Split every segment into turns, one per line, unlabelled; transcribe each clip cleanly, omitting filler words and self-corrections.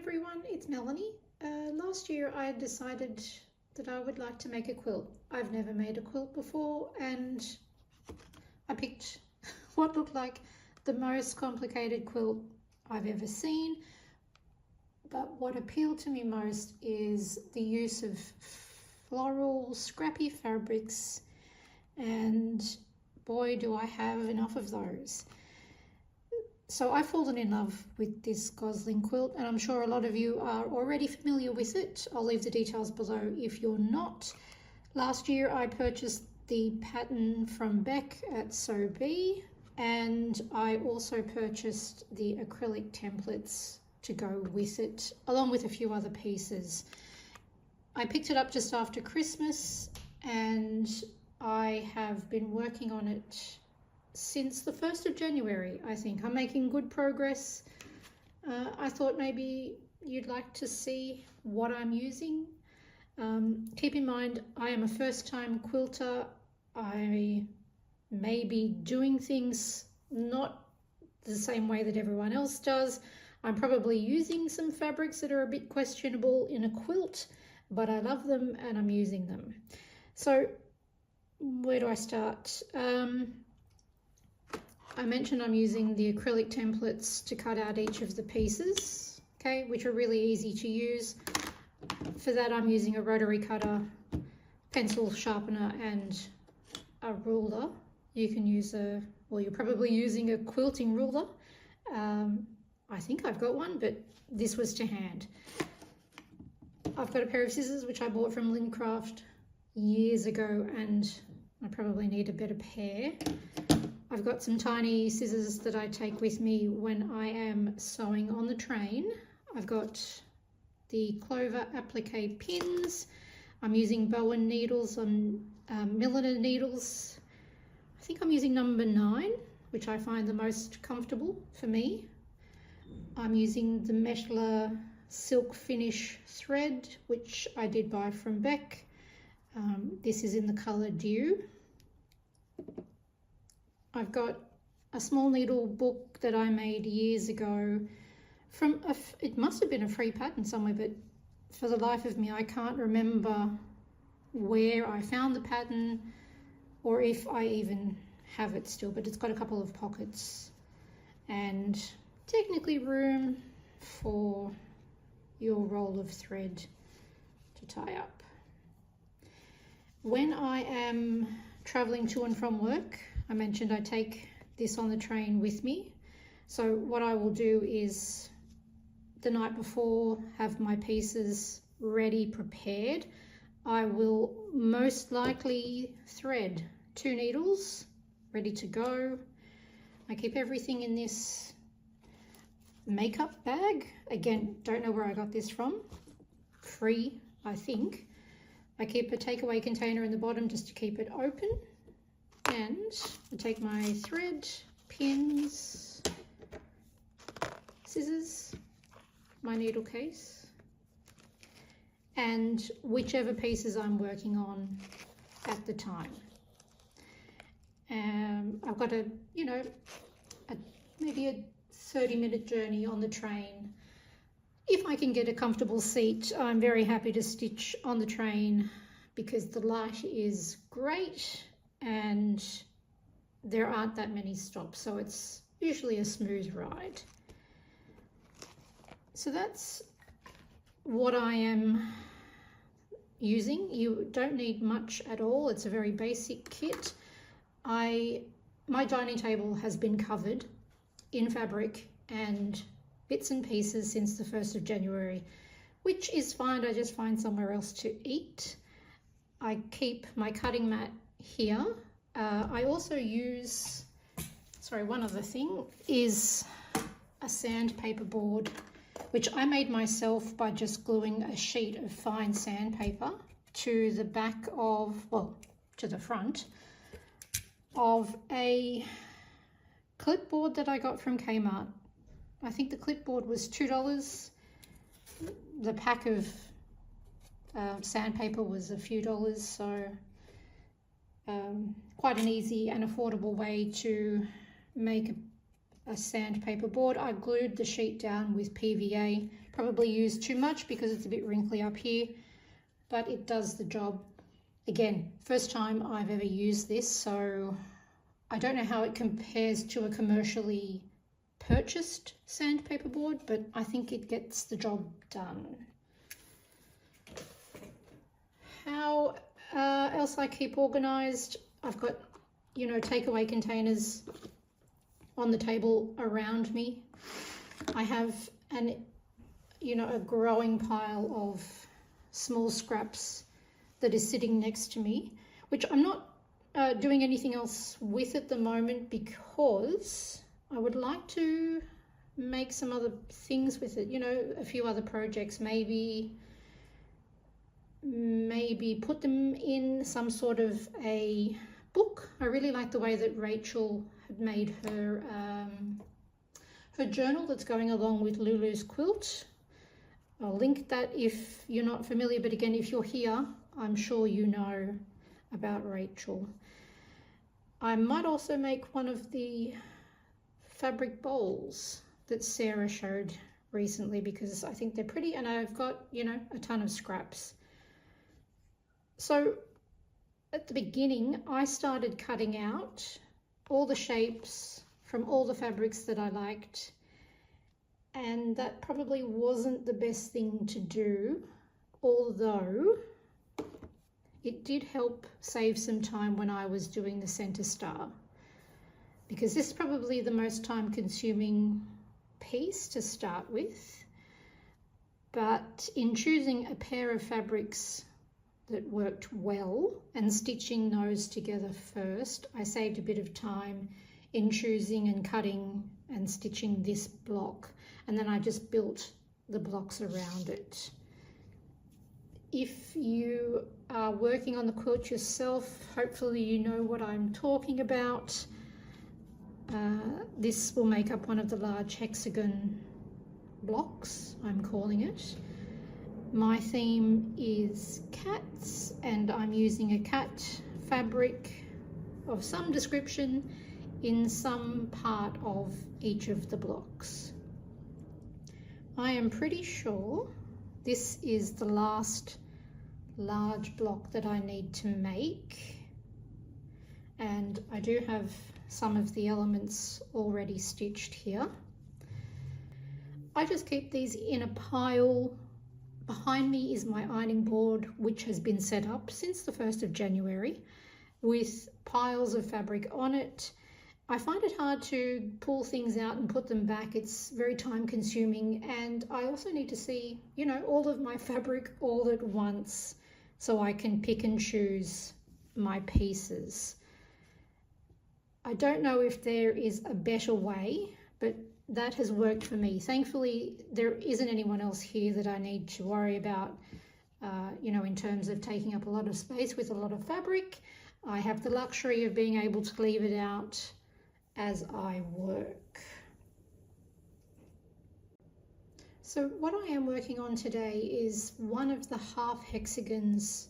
everyone, it's Melanie. Last year I decided that I would like to make a quilt. I've never made a quilt before and I picked what looked like the most complicated quilt I've ever seen. But what appealed to me most is the use of floral, scrappy fabrics, and boy do I have enough of those. So I've fallen in love with this Gosling quilt, and I'm sure a lot of you are already familiar with it. I'll leave the details below if you're not. Last year I purchased the pattern from Beck at So Be, and I also purchased the acrylic templates to go with it, along with a few other pieces. I picked it up just after Christmas and I have been working on it since the 1st of January, I think. I'm making good progress. I thought maybe you'd like to see what I'm using. Keep in mind, I am a first-time quilter. I may be doing things not the same way that everyone else does. I'm probably using some fabrics that are a bit questionable in a quilt, but I love them and I'm using them. So where do I start? I mentioned I'm using the acrylic templates to cut out each of the pieces, okay, which are really easy to use. For that, I'm using a rotary cutter, pencil sharpener, and a ruler. You can use you're probably using a quilting ruler. I think I've got one, but this was to hand. I've got a pair of scissors, which I bought from Lincraft years ago, and I probably need a better pair. I've got some tiny scissors that I take with me when I am sewing on the train. I've got the clover applique pins. I'm using Bowen needles on milliner needles. I think I'm using number 9, which I find the most comfortable for me. I'm using the Meshler silk finish thread, which I did buy from Beck. This is in the colour Dew. I've got a small needle book that I made years ago from it must have been a free pattern somewhere, but for the life of me I can't remember where I found the pattern or if I even have it still, but it's got a couple of pockets and technically room for your roll of thread to tie up. When I am traveling to and from work, I mentioned I take this on the train with me. So what I will do is the night before have my pieces ready, prepared. I will most likely thread 2 needles ready to go. I keep everything in this makeup bag. Again, don't know where I got this from. Free, I think. I keep a takeaway container in the bottom just to keep it open. And I take my thread, pins, scissors, my needle case, and whichever pieces I'm working on at the time. I've got maybe a 30-minute journey on the train. If I can get a comfortable seat, I'm very happy to stitch on the train because the light is great and there aren't that many stops, so it's usually a smooth ride. So that's what I am using. You don't need much at all. It's a very basic kit. My dining table has been covered in fabric and bits and pieces since the 1st of January, which is fine. I just find somewhere else to eat. I keep my cutting mat here. I also use, one other thing is a sandpaper board, which I made myself by just gluing a sheet of fine sandpaper to the back of, to the front of a clipboard that I got from Kmart. I think the clipboard was $2. The pack of sandpaper was a few dollars, so quite an easy and affordable way to make a sandpaper board. I glued the sheet down with PVA. Probably used too much because it's a bit wrinkly up here, but it does the job. Again, first time I've ever used this, so I don't know how it compares to a commercially purchased sandpaper board, but I think it gets the job done. How else I keep organized? I've got, you know, takeaway containers on the table around me. I have a growing pile of small scraps that is sitting next to me, which I'm not doing anything else with at the moment because I would like to make some other things with it, you know, a few other projects, maybe put them in some sort of a book. I really like the way that Rachel had made her journal that's going along with Lulu's quilt. I'll link that if you're not familiar, but again, if you're here, I'm sure you know about Rachel. I might also make one of the fabric bowls that Sarah showed recently because I think they're pretty, and I've got, you know, a ton of scraps. So at the beginning, I started cutting out all the shapes from all the fabrics that I liked, and that probably wasn't the best thing to do, although it did help save some time when I was doing the center star, because this is probably the most time-consuming piece to start with. But in choosing a pair of fabrics that worked well and stitching those together first, I saved a bit of time in choosing and cutting and stitching this block, and then I just built the blocks around it. If you are working on the quilt yourself, hopefully you know what I'm talking about. This will make up one of the large hexagon blocks, I'm calling it. My theme is cats, and I'm using a cat fabric of some description in some part of each of the blocks. I am pretty sure this is the last large block that I need to make, and I do have some of the elements already stitched here. I just keep these in a pile. Behind me is my ironing board, which has been set up since the 1st of January with piles of fabric on it. I find it hard to pull things out and put them back. It's very time consuming, and I also need to see, you know, all of my fabric all at once so I can pick and choose my pieces. I don't know if there is a better way, but that has worked for me. Thankfully, there isn't anyone else here that I need to worry about, you know, in terms of taking up a lot of space with a lot of fabric. I have the luxury of being able to leave it out as I work. So what I am working on today is one of the half hexagons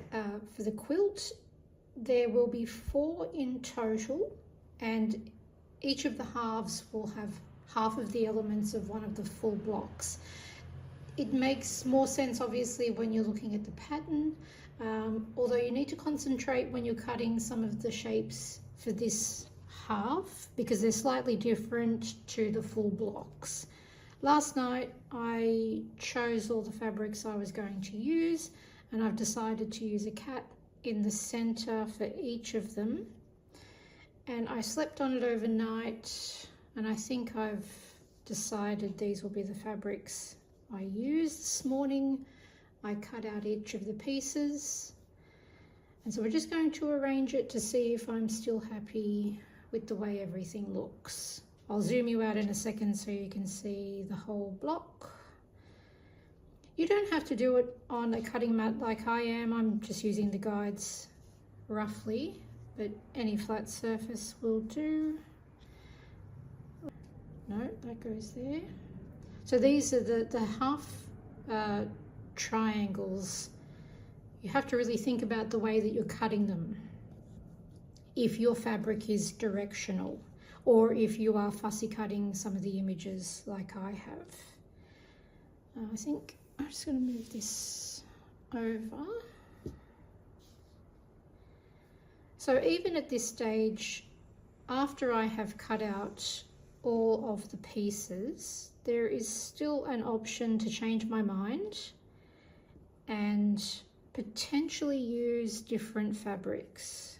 for the quilt. There will be 4 in total, and each of the halves will have half of the elements of one of the full blocks. It makes more sense obviously when you're looking at the pattern, although you need to concentrate when you're cutting some of the shapes for this half because they're slightly different to the full blocks. Last night I chose all the fabrics I was going to use, and I've decided to use a cat in the center for each of them, and I slept on it overnight, and I think I've decided these will be the fabrics I use. This morning I cut out each of the pieces, and so we're just going to arrange it to see if I'm still happy with the way everything looks. I'll zoom you out in a second so you can see the whole block. You don't have to do it on a cutting mat like I am. I'm just using the guides roughly, but any flat surface will do. No, that goes there. So these are the half triangles. You have to really think about the way that you're cutting them if your fabric is directional. or if you are fussy cutting some of the images like I have. I think I'm just going to move this over. So even at this stage, after I have cut out all of the pieces, there is still an option to change my mind and potentially use different fabrics.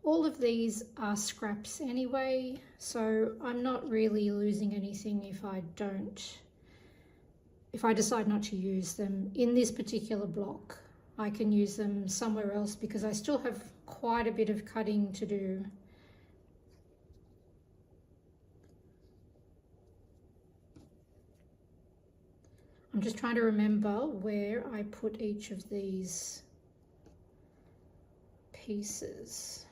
All of these are scraps anyway, so I'm not really losing anything if I decide not to use them in this particular block. I can use them somewhere else because I still have quite a bit of cutting to do. I'm just trying to remember where I put each of these pieces.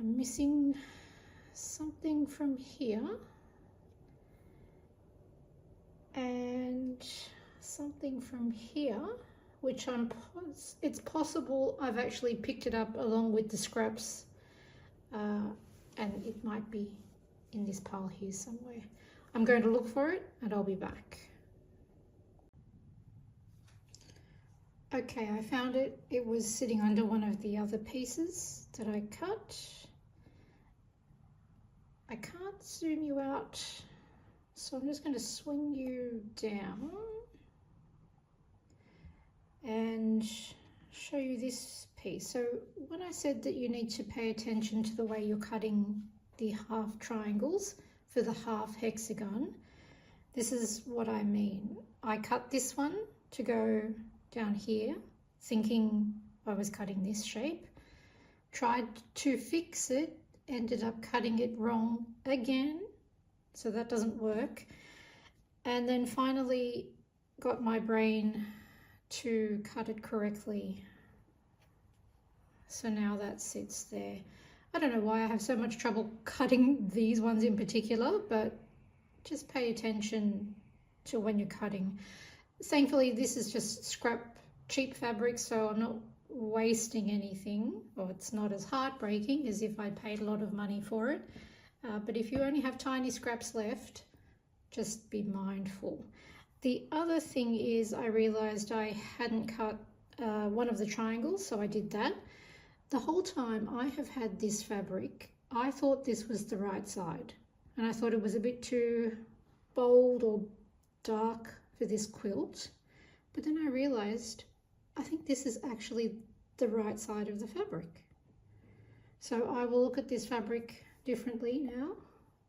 I'm missing something from here and something from here, which it's possible I've actually picked it up along with the scraps, and it might be in this pile here somewhere. I'm going to look for it and I'll be back. Okay, I found it. It was sitting under one of the other pieces that I cut. I can't zoom you out, so I'm just going to swing you down and show you this piece. So when I said that you need to pay attention to the way you're cutting the half triangles for the half hexagon, this is what I mean. I cut this one to go down here, thinking I was cutting this shape, tried to fix it, ended up cutting it wrong again, so that doesn't work, and then finally got my brain to cut it correctly. So now that sits there. I don't know why I have so much trouble cutting these ones in particular, but just pay attention to when you're cutting. Thankfully, this is just scrap cheap fabric, so I'm not wasting anything, or it's not as heartbreaking as if I paid a lot of money for it. But if you only have tiny scraps left, just be mindful. The other thing is I realized I hadn't cut one of the triangles, so I did that. The whole time I have had this fabric, I thought this was the right side, and I thought it was a bit too bold or dark for this quilt, but then I realized I think this is actually the right side of the fabric. So I will look at this fabric differently now,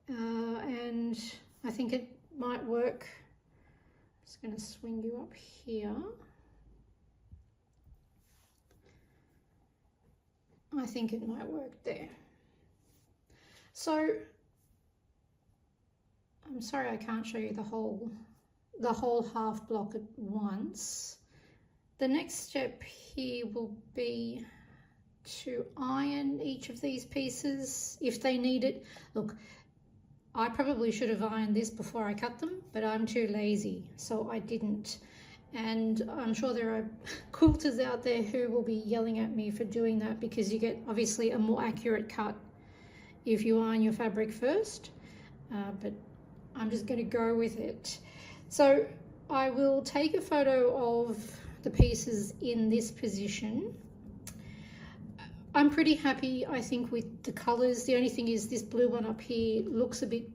and I think it might work. I'm just going to swing you up here. I think it might work there. So I'm sorry I can't show you the whole half block at once. The next step here will be to iron each of these pieces if they need it. Look, I probably should have ironed this before I cut them, but I'm too lazy, so I didn't. And I'm sure there are quilters out there who will be yelling at me for doing that, because you get obviously a more accurate cut if you iron your fabric first, but I'm just going to go with it. So I will take a photo of the pieces in this position. I'm pretty happy, I think, with the colors. The only thing is this blue one up here looks a bit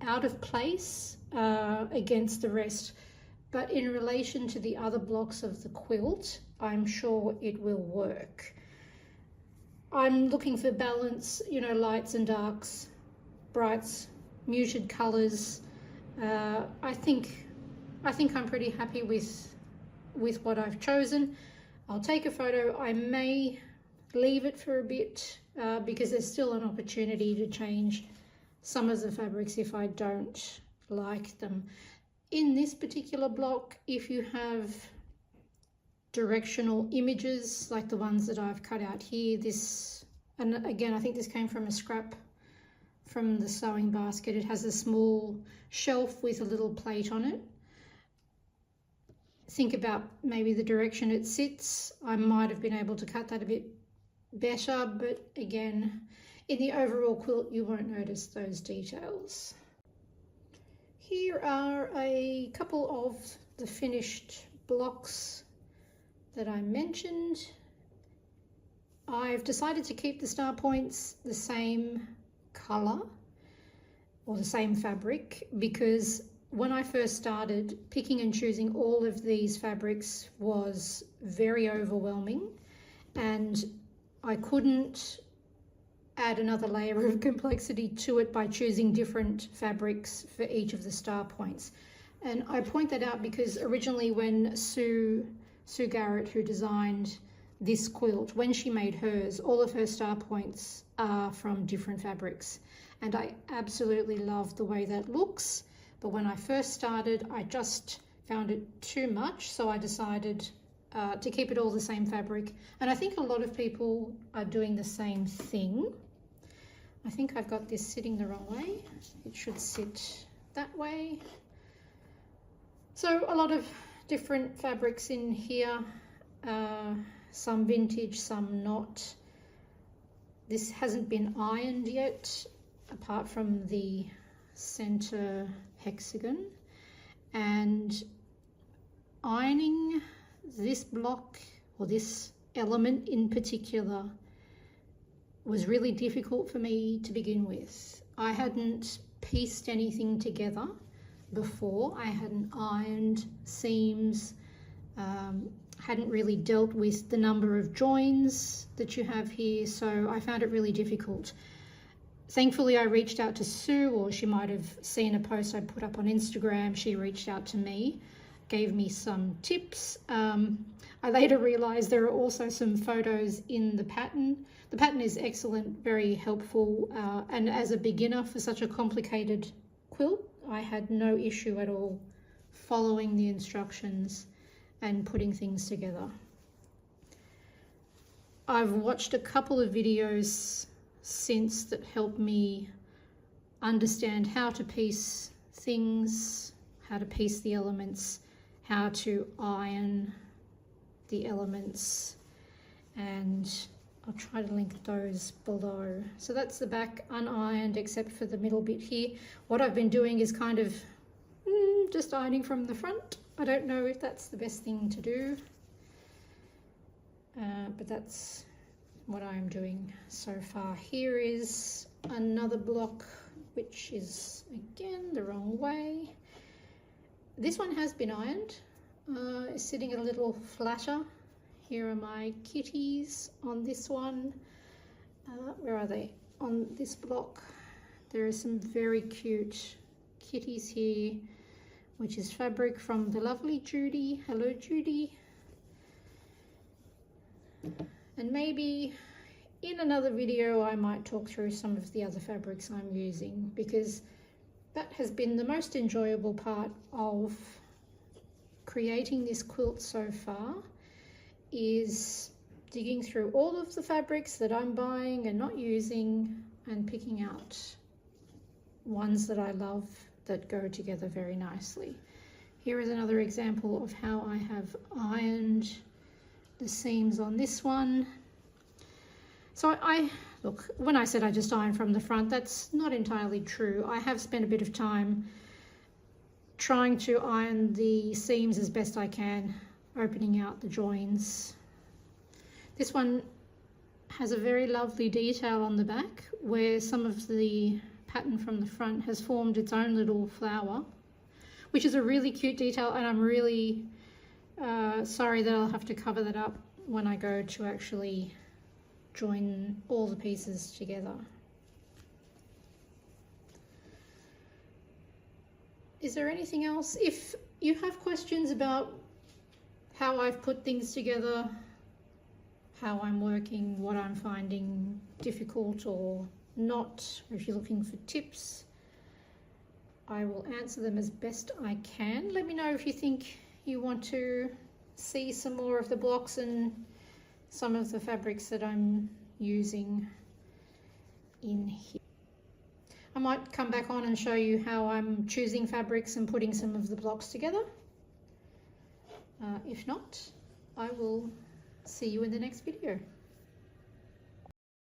out of place against the rest, but in relation to the other blocks of the quilt, I'm sure it will work. I'm looking for balance, you know, lights and darks, brights, muted colors. I think I'm pretty happy with what I've chosen. I'll take a photo. I may leave it for a bit because there's still an opportunity to change some of the fabrics if I don't like them. In this particular block, if you have directional images like the ones that I've cut out here, and again, I think this came from a scrap from the sewing basket. It has a small shelf with a little plate on it. think about maybe the direction it sits. I might have been able to cut that a bit better, but again, in the overall quilt you won't notice those details. Here are a couple of the finished blocks that I mentioned. I've decided to keep the star points the same colour or the same fabric because when I first started, picking and choosing all of these fabrics was very overwhelming, and I couldn't add another layer of complexity to it by choosing different fabrics for each of the star points. And I point that out because originally when Sue Garrett, who designed this quilt, when she made hers, all of her star points are from different fabrics, and I absolutely love the way that looks. But when I first started, I just found it too much, so I decided to keep it all the same fabric. And I think a lot of people are doing the same thing. I think I've got this sitting the wrong way. It should sit that way. So a lot of different fabrics in here, some vintage, some not. This hasn't been ironed yet, apart from the center hexagon, and ironing this block or this element in particular was really difficult for me to begin with. I hadn't pieced anything together before. I hadn't ironed seams, hadn't really dealt with the number of joins that you have here, so I found it really difficult. Thankfully, I reached out to Sue, or she might have seen a post I put up on Instagram. She reached out to me, gave me some tips. I later realized there are also some photos in the pattern. The pattern is excellent, very helpful, and as a beginner for such a complicated quilt, I had no issue at all following the instructions and putting things together. I've watched a couple of videos since that helped me understand how to piece things, how to piece the elements, how to iron the elements, and I'll try to link those below. So that's the back, unironed except for the middle bit here. What I've been doing is kind of just ironing from the front. I don't know if that's the best thing to do, but that's what I'm doing so far. Here is another block which is again the wrong way. This one has been ironed, it's sitting a little flatter. Here are my kitties on this one. Where are they? On this block there are some very cute kitties here, which is fabric from the lovely Judy. Hello Judy. And maybe in another video I might talk through some of the other fabrics I'm using, because that has been the most enjoyable part of creating this quilt so far, is digging through all of the fabrics that I'm buying and not using and picking out ones that I love that go together very nicely. Here is another example of how I have ironed the seams on this one. So look, when I said I just iron from the front, that's not entirely true. I have spent a bit of time trying to iron the seams as best I can, opening out the joins. This one has a very lovely detail on the back where some of the pattern from the front has formed its own little flower, which is a really cute detail, and I'm really sorry that I'll have to cover that up when I go to actually join all the pieces together. Is there anything else? If you have questions about how I've put things together, how I'm working, what I'm finding difficult or not, or if you're looking for tips, I will answer them as best I can. Let me know if you think you want to see some more of the blocks and some of the fabrics that I'm using in here. I might come back on and show you how I'm choosing fabrics and putting some of the blocks together. If not, I will see you in the next video.